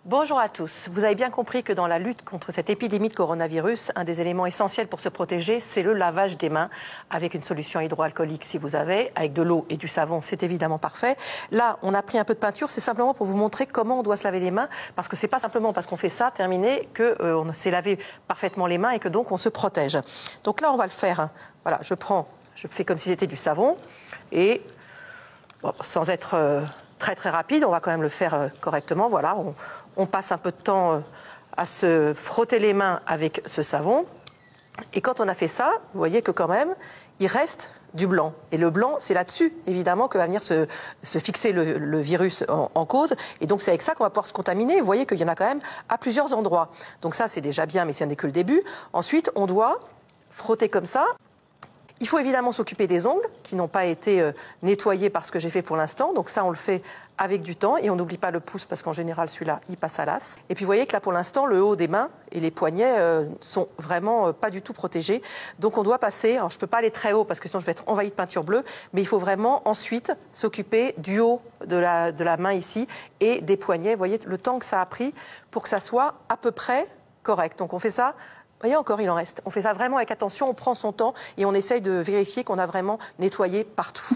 Bonjour à tous. Vous avez bien compris que dans la lutte contre cette épidémie de coronavirus, un des éléments essentiels pour se protéger, c'est le lavage des mains avec une solution hydroalcoolique si vous avez, avec de l'eau et du savon, c'est évidemment parfait. Là, on a pris un peu de peinture, c'est simplement pour vous montrer comment on doit se laver les mains, parce que c'est pas simplement parce qu'on fait ça, terminé, qu'on s'est lavé parfaitement les mains et que donc on se protège. Donc là, on va le faire. Voilà, je fais comme si c'était du savon et bon, sans être très rapide, on va quand même le faire correctement. Voilà, on passe un peu de temps à se frotter les mains avec ce savon. Et quand on a fait ça, vous voyez que quand même, il reste du blanc. Et le blanc, c'est là-dessus, évidemment, que va venir se fixer le virus en cause. Et donc, c'est avec ça qu'on va pouvoir se contaminer. Vous voyez qu'il y en a quand même à plusieurs endroits. Donc ça, c'est déjà bien, mais ce n'est que le début. Ensuite, on doit frotter comme ça. Il faut évidemment s'occuper des ongles qui n'ont pas été nettoyés par ce que j'ai fait pour l'instant. Donc ça, on le fait avec du temps et on n'oublie pas le pouce parce qu'en général, celui-là, il passe à l'as. Et puis, vous voyez que là, pour l'instant, le haut des mains et les poignets sont vraiment pas du tout protégés. Donc, on doit passer. Alors, je ne peux pas aller très haut parce que sinon, je vais être envahi de peinture bleue. Mais il faut vraiment ensuite s'occuper du haut de la main ici et des poignets. Vous voyez le temps que ça a pris pour que ça soit à peu près correct. Donc, on fait ça. Vous voyez encore, il en reste. On fait ça vraiment avec attention, on prend son temps et on essaye de vérifier qu'on a vraiment nettoyé partout.